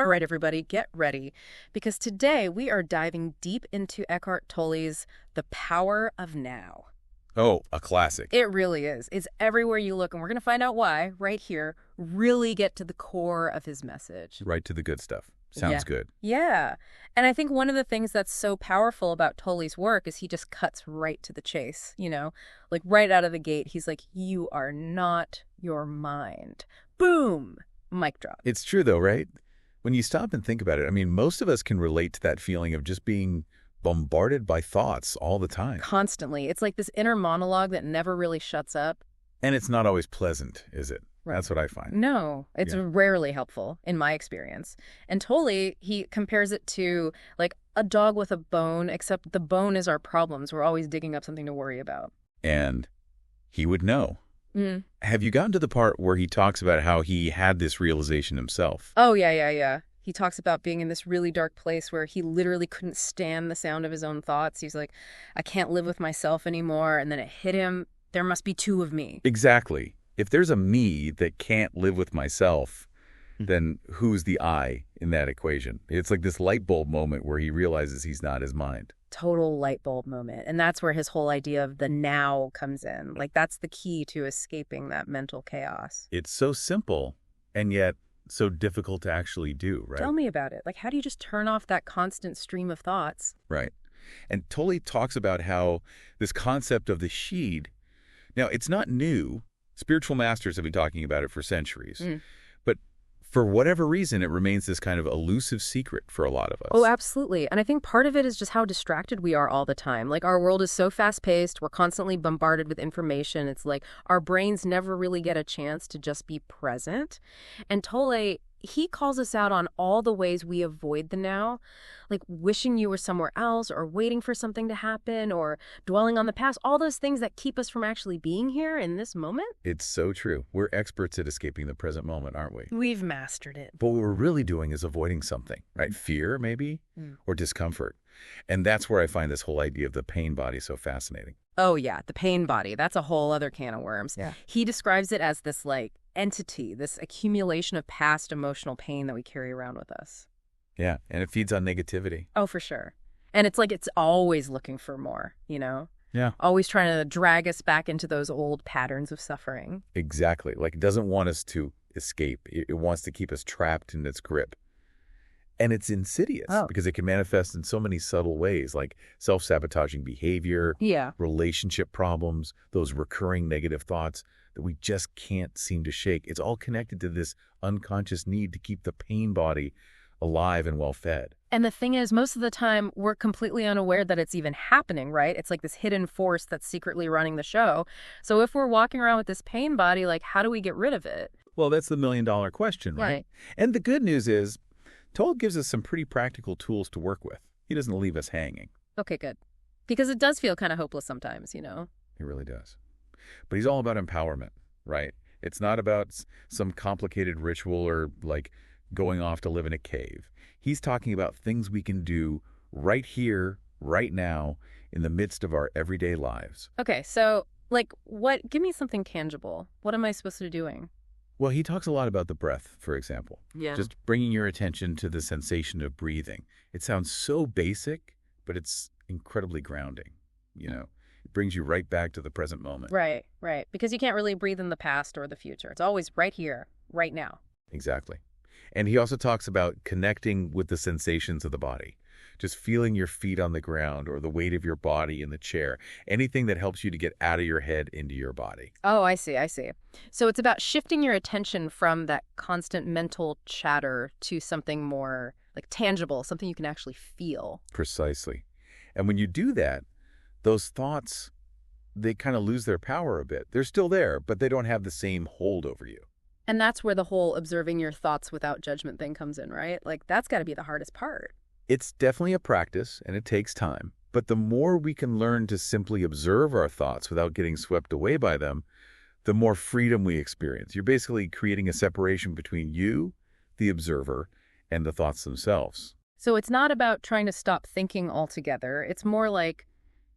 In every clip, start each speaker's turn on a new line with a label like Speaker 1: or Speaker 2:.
Speaker 1: All right, everybody, get ready, because today we are diving deep into Eckhart Tolle's The Power of Now.
Speaker 2: Oh, a classic.
Speaker 1: It really is. It's everywhere you look, and we're going to find out why, right here, really get to the core of his message.
Speaker 2: Right to the good stuff. Sounds good.
Speaker 1: Yeah. And I think one of the things that's so powerful about Tolle's work is he just cuts right to the chase, like right out of the gate. He's like, you are not your mind. Boom! Mic drop.
Speaker 2: It's true, though, right? When you stop and think about it, I mean, most of us can relate to that feeling of just being bombarded by thoughts all the time.
Speaker 1: Constantly. It's like this inner monologue that never really shuts up.
Speaker 2: And it's not always pleasant, is it?
Speaker 1: Right.
Speaker 2: That's what I find.
Speaker 1: No, it's rarely helpful in my experience. And Tolle, he compares it to like a dog with a bone, except the bone is our problems. We're always digging up something to worry about.
Speaker 2: And he would know.
Speaker 1: Mm.
Speaker 2: Have you gotten to the part where he talks about how he had this realization himself?
Speaker 1: Oh, yeah. He talks about being in this really dark place where he literally couldn't stand the sound of his own thoughts. He's like, I can't live with myself anymore. And then it hit him. There must be two of me.
Speaker 2: Exactly. If there's a me that can't live with myself, then who's the I in that equation? It's like this light bulb moment where he realizes he's not his mind.
Speaker 1: Total light bulb moment. And that's where his whole idea of the now comes in. Like, that's the key to escaping that mental chaos.
Speaker 2: It's so simple and yet so difficult to actually do, right?
Speaker 1: Tell me about it. Like, how do you just turn off that constant stream of thoughts?
Speaker 2: Right. And Tolle talks about how this concept of the sheed, now it's not new. Spiritual masters have been talking about it for centuries. But for whatever reason, it remains this kind of elusive secret for a lot of us.
Speaker 1: Oh, absolutely. And I think part of it is just how distracted we are all the time. Like, our world is so fast-paced. We're constantly bombarded with information. It's like our brains never really get a chance to just be present. And Tolle, he calls us out on all the ways we avoid the now, like wishing you were somewhere else or waiting for something to happen or dwelling on the past, all those things that keep us from actually being here in this moment.
Speaker 2: It's so true. We're experts at escaping the present moment, aren't we?
Speaker 1: We've mastered it.
Speaker 2: But what we're really doing is avoiding something, right? Fear, maybe, or discomfort. And that's where I find this whole idea of the pain body so fascinating.
Speaker 1: Oh, yeah, the pain body. That's a whole other can of worms.
Speaker 2: Yeah.
Speaker 1: He describes it as this, like, entity, this accumulation of past emotional pain that we carry around with us.
Speaker 2: Yeah, and it feeds on negativity.
Speaker 1: Oh, for sure. And it's like it's always looking for more,
Speaker 2: Yeah.
Speaker 1: Always trying to drag us back into those old patterns of suffering.
Speaker 2: Exactly. Like, it doesn't want us to escape. It wants to keep us trapped in its grip. And it's insidious because it can manifest in so many subtle ways, like self-sabotaging behavior, relationship problems, those recurring negative thoughts that we just can't seem to shake. It's all connected to this unconscious need to keep the pain body alive and well-fed.
Speaker 1: And the thing is, most of the time, we're completely unaware that it's even happening, right? It's like this hidden force that's secretly running the show. So if we're walking around with this pain body, like, how do we get rid of it?
Speaker 2: Well, that's the million-dollar question, right? And the good news is, Tolle gives us some pretty practical tools to work with. He doesn't leave us hanging.
Speaker 1: Okay, good. Because it does feel kind of hopeless sometimes,
Speaker 2: It really does. But he's all about empowerment, right? It's not about some complicated ritual or like going off to live in a cave. He's talking about things we can do right here, right now, in the midst of our everyday lives.
Speaker 1: Okay, so, like, give me something tangible. What am I supposed to be doing?
Speaker 2: Well, he talks a lot about the breath, for example.
Speaker 1: Yeah.
Speaker 2: Just bringing your attention to the sensation of breathing. It sounds so basic, but it's incredibly grounding, It brings you right back to the present moment.
Speaker 1: Right. Because you can't really breathe in the past or the future. It's always right here, right now.
Speaker 2: Exactly. And he also talks about connecting with the sensations of the body. Just feeling your feet on the ground or the weight of your body in the chair. Anything that helps you to get out of your head into your body.
Speaker 1: Oh, I see. So it's about shifting your attention from that constant mental chatter to something more like tangible, something you can actually feel.
Speaker 2: Precisely. And when you do that, those thoughts, they kind of lose their power a bit. They're still there, but they don't have the same hold over you.
Speaker 1: And that's where the whole observing your thoughts without judgment thing comes in, right? Like, that's got to be the hardest part.
Speaker 2: It's definitely a practice, and it takes time. But the more we can learn to simply observe our thoughts without getting swept away by them, the more freedom we experience. You're basically creating a separation between you, the observer, and the thoughts themselves.
Speaker 1: So it's not about trying to stop thinking altogether. It's more like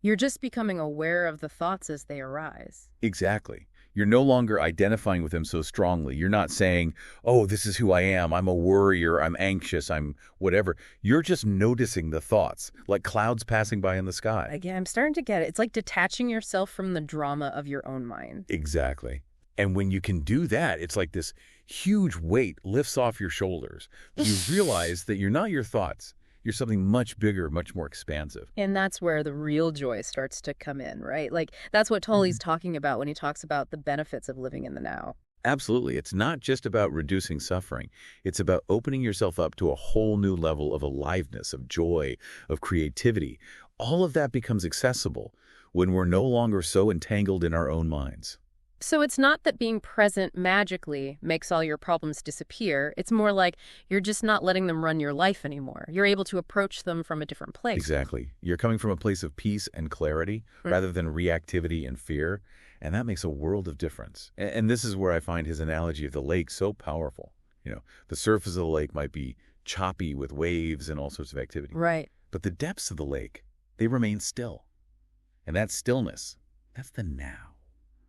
Speaker 1: you're just becoming aware of the thoughts as they arise.
Speaker 2: Exactly. You're no longer identifying with them so strongly. You're not saying, oh, this is who I am. I'm a worrier. I'm anxious. I'm whatever. You're just noticing the thoughts, like clouds passing by in the sky.
Speaker 1: Again, I'm starting to get it. It's like detaching yourself from the drama of your own mind.
Speaker 2: Exactly. And when you can do that, it's like this huge weight lifts off your shoulders. You realize that you're not your thoughts. You're something much bigger, much more expansive.
Speaker 1: And that's where the real joy starts to come in, right? Like, that's what Tolle's talking about when he talks about the benefits of living in the now.
Speaker 2: Absolutely. It's not just about reducing suffering. It's about opening yourself up to a whole new level of aliveness, of joy, of creativity. All of that becomes accessible when we're no longer so entangled in our own minds.
Speaker 1: So it's not that being present magically makes all your problems disappear. It's more like you're just not letting them run your life anymore. You're able to approach them from a different place.
Speaker 2: Exactly. You're coming from a place of peace and clarity rather than reactivity and fear, and that makes a world of difference. And this is where I find his analogy of the lake so powerful. The surface of the lake might be choppy with waves and all sorts of activity.
Speaker 1: Right.
Speaker 2: But the depths of the lake, they remain still. And that stillness, that's the now.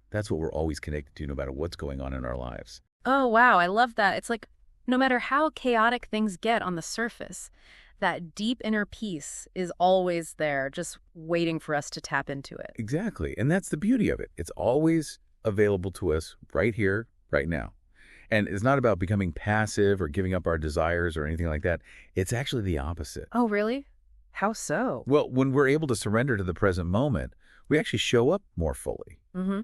Speaker 2: That's what we're always connected to no matter what's going on in our lives.
Speaker 1: Oh, wow. I love that. It's like no matter how chaotic things get on the surface, that deep inner peace is always there, just waiting for us to tap into it.
Speaker 2: Exactly. And that's the beauty of it. It's always available to us right here, right now. And it's not about becoming passive or giving up our desires or anything like that. It's actually the opposite.
Speaker 1: Oh, really? How so?
Speaker 2: Well, when we're able to surrender to the present moment, we actually show up more fully.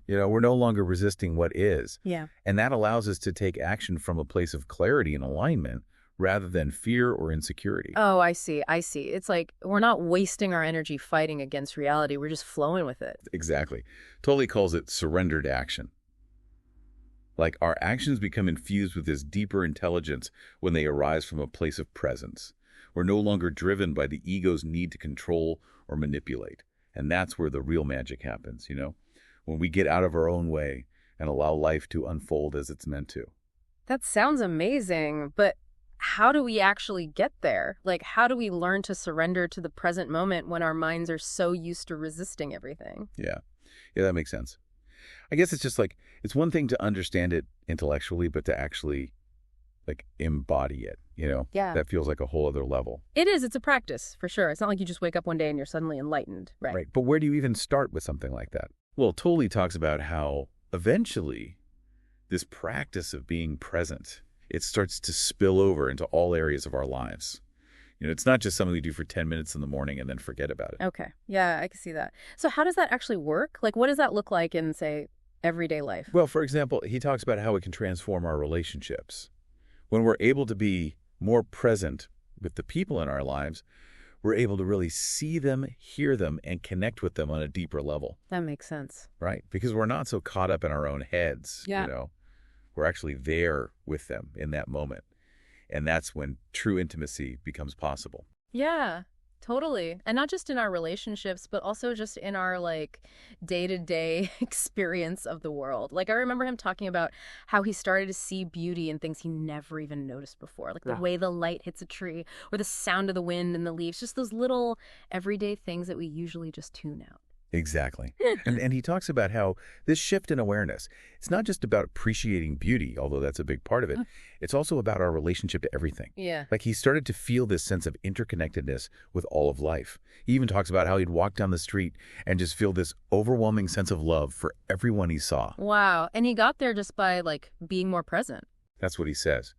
Speaker 2: We're no longer resisting what is.
Speaker 1: Yeah.
Speaker 2: And that allows us to take action from a place of clarity and alignment rather than fear or insecurity.
Speaker 1: Oh, I see. It's like we're not wasting our energy fighting against reality. We're just flowing with it.
Speaker 2: Exactly. Tolle calls it surrendered action. Like our actions become infused with this deeper intelligence when they arise from a place of presence. We're no longer driven by the ego's need to control or manipulate. And that's where the real magic happens, when we get out of our own way and allow life to unfold as it's meant to.
Speaker 1: That sounds amazing, but how do we actually get there? Like, how do we learn to surrender to the present moment when our minds are so used to resisting everything?
Speaker 2: Yeah, that makes sense. I guess it's just like, it's one thing to understand it intellectually, but to actually embody it,
Speaker 1: Yeah.
Speaker 2: That feels like a whole other level.
Speaker 1: It is. It's a practice, for sure. It's not like you just wake up one day and you're suddenly enlightened, right?
Speaker 2: Right. But where do you even start with something like that? Well, Tolle talks about how eventually this practice of being present, it starts to spill over into all areas of our lives. It's not just something we do for 10 minutes in the morning and then forget about it.
Speaker 1: Okay. Yeah, I can see that. So how does that actually work? Like, what does that look like in, say, everyday life?
Speaker 2: Well, for example, he talks about how it can transform our relationships. When we're able to be more present with the people in our lives, we're able to really see them, hear them, and connect with them on a deeper level.
Speaker 1: That makes sense.
Speaker 2: Right? Because we're not so caught up in our own heads,
Speaker 1: Yeah.
Speaker 2: We're actually there with them in that moment. And that's when true intimacy becomes possible.
Speaker 1: Yeah, totally. And not just in our relationships, but also just in our day-to-day experience of the world. Like I remember him talking about how he started to see beauty in things he never even noticed before. Like the way the light hits a tree or the sound of the wind in the leaves, just those little everyday things that we usually just tune out.
Speaker 2: Exactly. And he talks about how this shift in awareness, it's not just about appreciating beauty, although that's a big part of it. It's also about our relationship to everything.
Speaker 1: Yeah.
Speaker 2: Like he started to feel this sense of interconnectedness with all of life. He even talks about how he'd walk down the street and just feel this overwhelming sense of love for everyone he saw.
Speaker 1: Wow. And he got there just by being more present.
Speaker 2: That's what he says.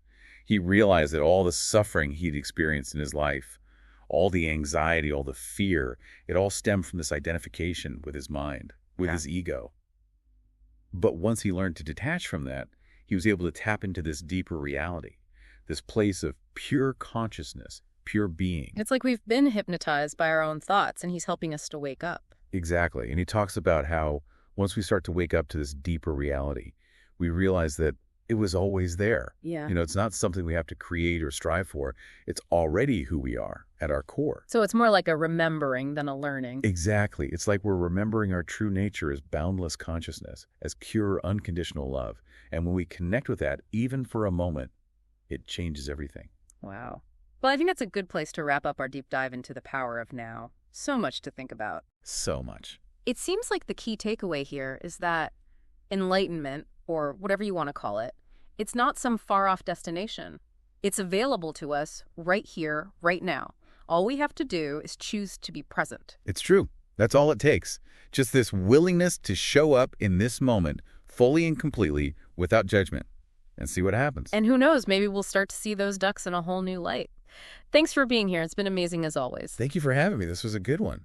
Speaker 2: He realized that all the suffering he'd experienced in his life, all the anxiety, all the fear, it all stemmed from this identification with his mind, with his ego. But once he learned to detach from that, he was able to tap into this deeper reality, this place of pure consciousness, pure being.
Speaker 1: It's like we've been hypnotized by our own thoughts, and he's helping us to wake up.
Speaker 2: Exactly. And he talks about how once we start to wake up to this deeper reality, we realize that it was always there.
Speaker 1: Yeah.
Speaker 2: It's not something we have to create or strive for. It's already who we are at our core.
Speaker 1: So it's more like a remembering than a learning.
Speaker 2: Exactly. It's like we're remembering our true nature as boundless consciousness, as pure, unconditional love. And when we connect with that, even for a moment, it changes everything.
Speaker 1: Wow. Well, I think that's a good place to wrap up our deep dive into the power of now. So much to think about.
Speaker 2: So much.
Speaker 1: It seems like the key takeaway here is that Enlightenment, or whatever you want to call it, it's not some far-off destination. It's available to us right here, right now. All we have to do is choose to be present.
Speaker 2: It's true. That's all it takes. Just this willingness to show up in this moment, fully and completely, without judgment, and see what happens.
Speaker 1: And who knows, maybe we'll start to see those ducks in a whole new light. Thanks for being here. It's been amazing as always.
Speaker 2: Thank you for having me. This was a good one.